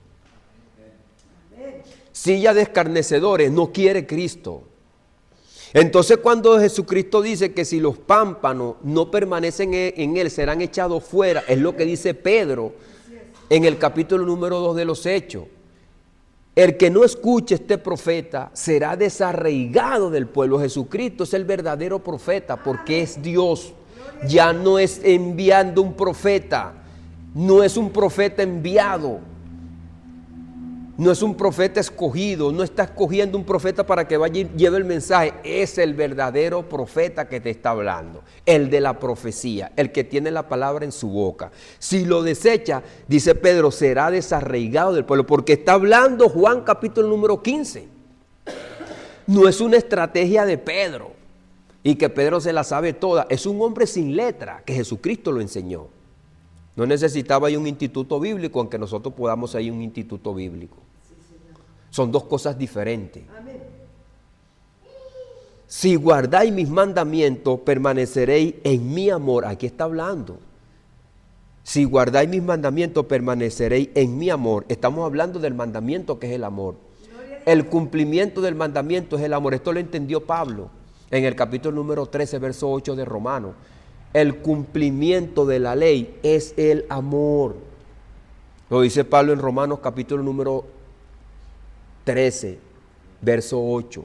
Silla de escarnecedores no quiere Cristo. Entonces cuando Jesucristo dice que si los pámpanos no permanecen en él, serán echados fuera, es lo que dice Pedro en el capítulo número 2 de los Hechos. El que no escuche este profeta será desarraigado del pueblo. Jesucristo es el verdadero profeta porque es Dios. Ya no es enviando un profeta, no es un profeta enviado, no es un profeta escogido, no está escogiendo un profeta para que vaya y lleve el mensaje. Es el verdadero profeta que te está hablando, el de la profecía, el que tiene la palabra en su boca. Si lo desecha, dice Pedro, será desarraigado del pueblo, porque está hablando Juan capítulo número 15. No es una estrategia de Pedro y que Pedro se la sabe toda. Es un hombre sin letra que Jesucristo lo enseñó. No necesitaba ir un instituto bíblico, aunque nosotros podamos ir a un instituto bíblico. Son dos cosas diferentes. Amén. Si guardáis mis mandamientos, permaneceréis en mi amor. Aquí está hablando. Si guardáis mis mandamientos, permaneceréis en mi amor. Estamos hablando del mandamiento que es el amor. El cumplimiento del mandamiento es el amor. Esto lo entendió Pablo en el capítulo número 13, verso 8 de Romanos. El cumplimiento de la ley es el amor. Lo dice Pablo en Romanos capítulo número 13, verso 8.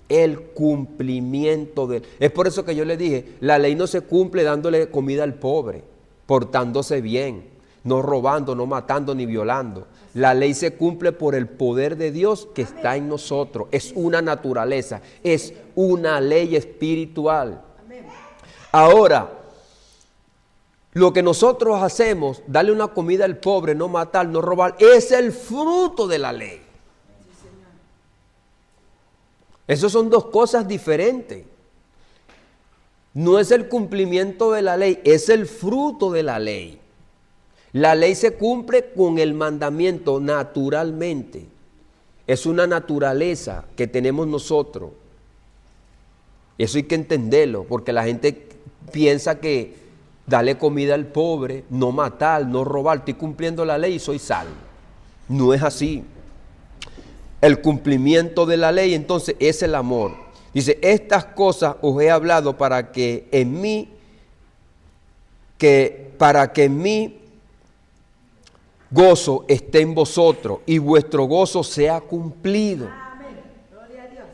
El cumplimiento de... Es por eso que yo le dije, la ley no se cumple dándole comida al pobre, portándose bien, no robando, no matando ni violando. La ley se cumple por el poder de Dios que está en nosotros. Es una naturaleza, es una ley espiritual. Ahora, lo que nosotros hacemos, darle una comida al pobre, no matar, no robar, es el fruto de la ley. Esas son dos cosas diferentes. No es el cumplimiento de la ley, es el fruto de la ley. La ley se cumple con el mandamiento naturalmente. Es una naturaleza que tenemos nosotros. Eso hay que entenderlo, porque la gente piensa que darle comida al pobre, no matar, no robar, estoy cumpliendo la ley y soy salvo. No es así. El cumplimiento de la ley entonces es el amor. Dice, estas cosas os he hablado para que en mí gozo esté en vosotros y vuestro gozo sea cumplido. Amén. Gloria a Dios.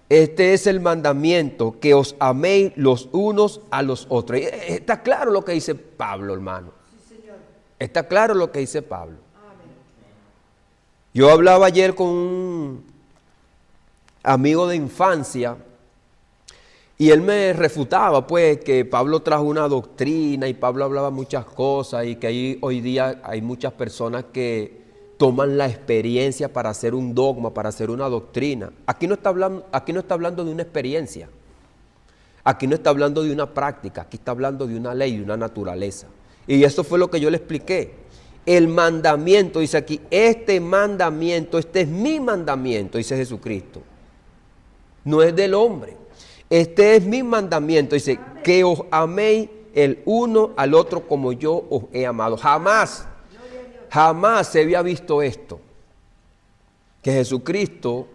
Este es el mandamiento, que os améis los unos a los otros. Está claro lo que dice Pablo, hermano. Sí, señor. Está claro lo que dice Pablo. Amén. Yo hablaba ayer con un amigo de infancia y él me refutaba pues que Pablo trajo una doctrina y Pablo hablaba muchas cosas y que hoy día hay muchas personas que toman la experiencia para hacer un dogma, para hacer una doctrina. Aquí no está hablando de una experiencia, aquí no está hablando de una práctica, aquí está hablando de una ley, de una naturaleza. Y eso fue lo que yo le expliqué. El mandamiento, dice aquí, este es mi mandamiento, dice Jesucristo. No es del hombre. Este es mi mandamiento, dice, que os améis el uno al otro como yo os he amado. Jamás se había visto esto. Que Jesucristo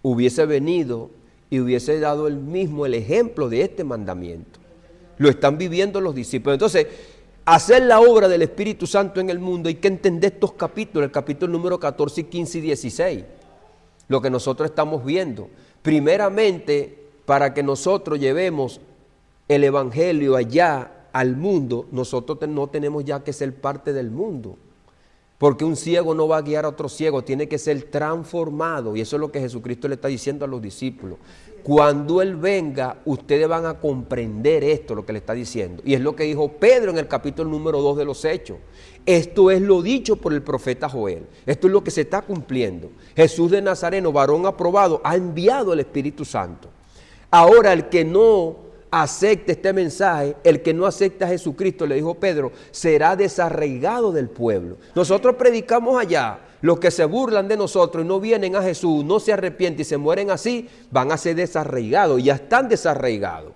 hubiese venido y hubiese dado él mismo el ejemplo de este mandamiento. Lo están viviendo los discípulos. Entonces, hacer la obra del Espíritu Santo en el mundo, hay que entender estos capítulos, el capítulo número 14, 15 y 16. Lo que nosotros estamos viendo. Primeramente, para que nosotros llevemos el evangelio allá al mundo, nosotros no tenemos ya que ser parte del mundo. Porque un ciego no va a guiar a otro ciego, tiene que ser transformado. Y eso es lo que Jesucristo le está diciendo a los discípulos. Cuando Él venga, ustedes van a comprender esto, lo que le está diciendo. Y es lo que dijo Pedro en el capítulo número 2 de los Hechos. Esto es lo dicho por el profeta Joel. Esto es lo que se está cumpliendo. Jesús de Nazareno, varón aprobado, ha enviado el Espíritu Santo. Ahora el que no acepte este mensaje, el que no acepta a Jesucristo, le dijo Pedro, será desarraigado del pueblo. Nosotros predicamos allá, los que se burlan de nosotros y no vienen a Jesús, no se arrepienten y se mueren así, van a ser desarraigados, ya están desarraigados.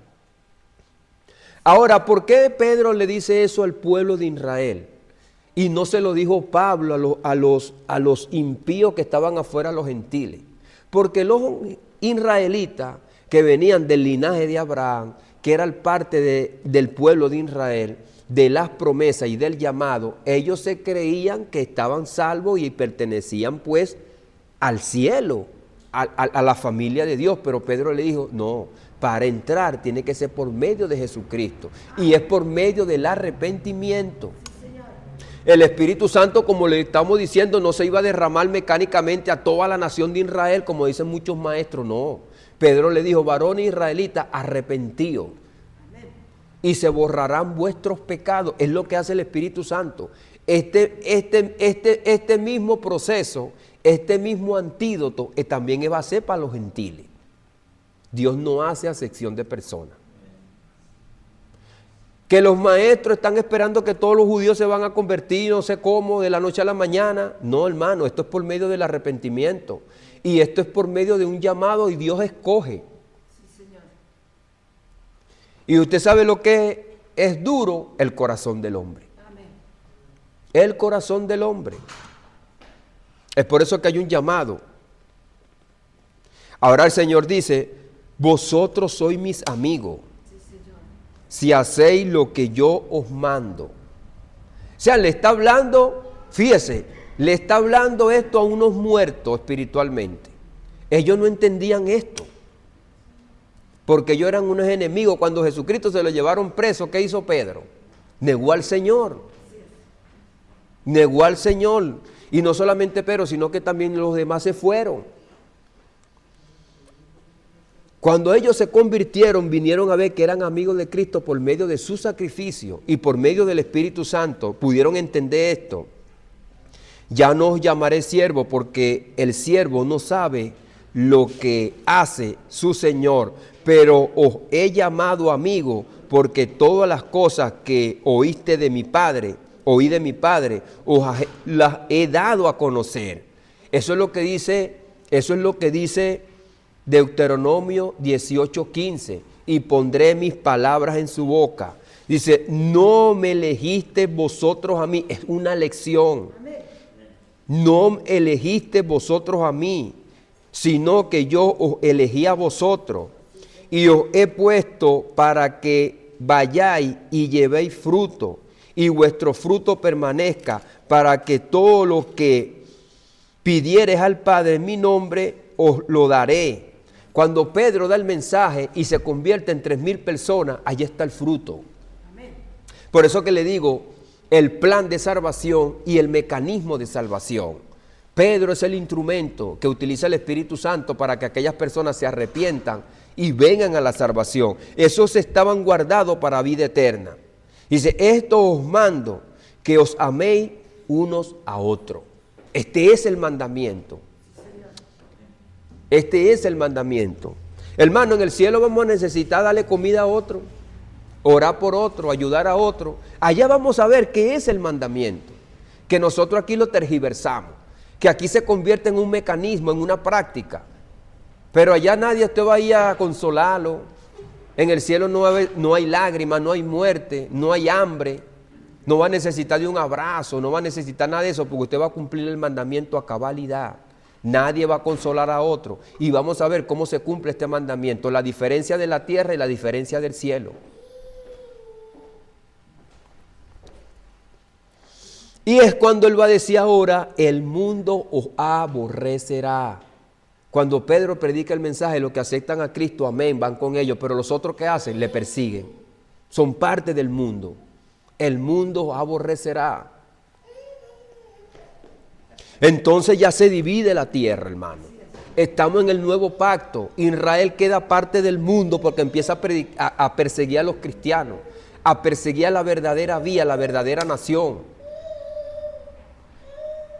Ahora, ¿por qué Pedro le dice eso al pueblo de Israel? Y no se lo dijo Pablo a los impíos que estaban afuera, a los gentiles. Porque los israelitas que venían del linaje de Abraham, que eran parte del pueblo de Israel, de las promesas y del llamado, ellos se creían que estaban salvos y pertenecían pues al cielo, a la familia de Dios. Pero Pedro le dijo, no, para entrar tiene que ser por medio de Jesucristo y es por medio del arrepentimiento. El Espíritu Santo, como le estamos diciendo, no se iba a derramar mecánicamente a toda la nación de Israel, como dicen muchos maestros, no. Pedro le dijo, varones israelitas, arrepentíos y se borrarán vuestros pecados. Es lo que hace el Espíritu Santo. Este mismo proceso, este mismo antídoto, también va a ser para los gentiles. Dios no hace acepción de personas. Que los maestros están esperando que todos los judíos se van a convertir, no sé cómo, de la noche a la mañana. No, hermano, esto es por medio del arrepentimiento. Y esto es por medio de un llamado y Dios escoge. Sí, Señor. Y usted sabe lo que es duro, el corazón del hombre. Amén. El corazón del hombre. Es por eso que hay un llamado. Ahora el Señor dice, vosotros sois mis amigos, si hacéis lo que yo os mando. O sea, le está hablando, fíjese, le está hablando esto a unos muertos espiritualmente. Ellos no entendían esto, porque ellos eran unos enemigos. Cuando Jesucristo se lo llevaron preso, ¿qué hizo Pedro? Negó al Señor. Negó al Señor. Y no solamente Pedro, sino que también los demás se fueron. Cuando ellos se convirtieron, vinieron a ver que eran amigos de Cristo por medio de su sacrificio y por medio del Espíritu Santo, pudieron entender esto. Ya no os llamaré siervo, porque el siervo no sabe lo que hace su Señor, pero os he llamado amigo, porque todas las cosas que oí de mi Padre, os las he dado a conocer. Eso es lo que dice Deuteronomio 18:15, y pondré mis palabras en su boca. Dice, no me elegiste vosotros a mí. Es una lección. No elegiste vosotros a mí, sino que yo os elegí a vosotros y os he puesto para que vayáis y llevéis fruto y vuestro fruto permanezca, para que todo lo que pidiereis al Padre en mi nombre os lo daré. Cuando Pedro da el mensaje y se convierte en 3,000 personas, allí está el fruto. Amén. Por eso que le digo, el plan de salvación y el mecanismo de salvación. Pedro es el instrumento que utiliza el Espíritu Santo para que aquellas personas se arrepientan y vengan a la salvación. Esos estaban guardados para vida eterna. Dice, esto os mando, que os améis unos a otros. Este es el mandamiento. Este es el mandamiento. Hermano, en el cielo vamos a necesitar darle comida a otro, orar por otro, ayudar a otro. Allá vamos a ver qué es el mandamiento. Que nosotros aquí lo tergiversamos. Que aquí se convierte en un mecanismo, en una práctica. Pero allá nadie te va a ir a consolarlo. En el cielo no hay lágrimas, no hay muerte, no hay hambre. No va a necesitar de un abrazo, no va a necesitar nada de eso, porque usted va a cumplir el mandamiento a cabalidad. Nadie va a consolar a otro. Y vamos a ver cómo se cumple este mandamiento. La diferencia de la tierra y la diferencia del cielo. Y es cuando él va a decir ahora, el mundo os aborrecerá. Cuando Pedro predica el mensaje, los que aceptan a Cristo, amén, van con ellos. Pero los otros que hacen, le persiguen. Son parte del mundo. El mundo os aborrecerá. Entonces ya se divide la tierra, hermano. Estamos en el nuevo pacto. Israel queda parte del mundo porque empieza a perseguir a los cristianos, a perseguir a la verdadera vía, la verdadera nación.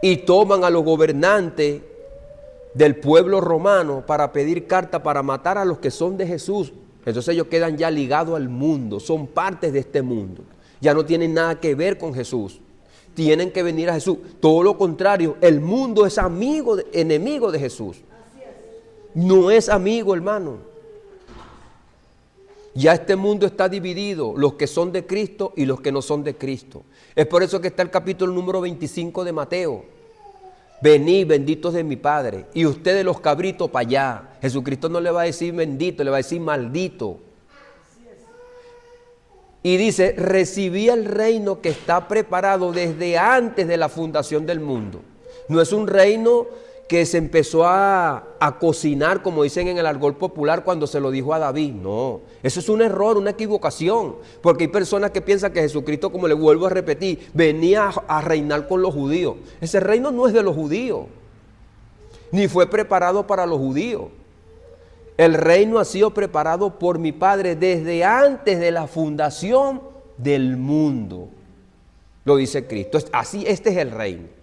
Y toman a los gobernantes del pueblo romano para pedir carta para matar a los que son de Jesús. Entonces ellos quedan ya ligados al mundo, son partes de este mundo. Ya no tienen nada que ver con Jesús. Tienen que venir a Jesús. Todo lo contrario, el mundo es enemigo de Jesús. No es amigo, hermano. Ya este mundo está dividido, los que son de Cristo y los que no son de Cristo. Es por eso que está el capítulo número 25 de Mateo. Venid, benditos de mi Padre, y ustedes los cabritos para allá. Jesucristo no le va a decir bendito, le va a decir maldito. Y dice, recibí el reino que está preparado desde antes de la fundación del mundo. No es un reino que se empezó a cocinar, como dicen en el argot popular, cuando se lo dijo a David. No, eso es un error, una equivocación. Porque hay personas que piensan que Jesucristo, como le vuelvo a repetir, venía a reinar con los judíos. Ese reino no es de los judíos, ni fue preparado para los judíos. El reino ha sido preparado por mi Padre desde antes de la fundación del mundo. Lo dice Cristo. Así, este es el reino.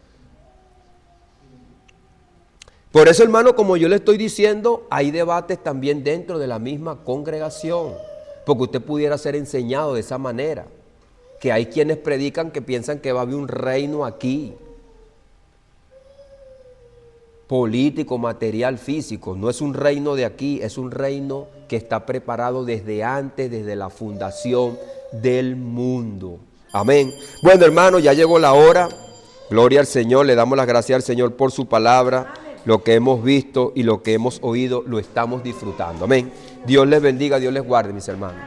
Por eso, hermano, como yo le estoy diciendo, hay debates también dentro de la misma congregación. Porque usted pudiera ser enseñado de esa manera. Que hay quienes predican que piensan que va a haber un reino aquí. Político, material, físico. No es un reino de aquí, es un reino que está preparado desde antes, desde la fundación del mundo. Amén. Bueno, hermano, ya llegó la hora. Gloria al Señor, le damos las gracias al Señor por su palabra. Lo que hemos visto y lo que hemos oído lo estamos disfrutando. Amén. Dios les bendiga, Dios les guarde, mis hermanos.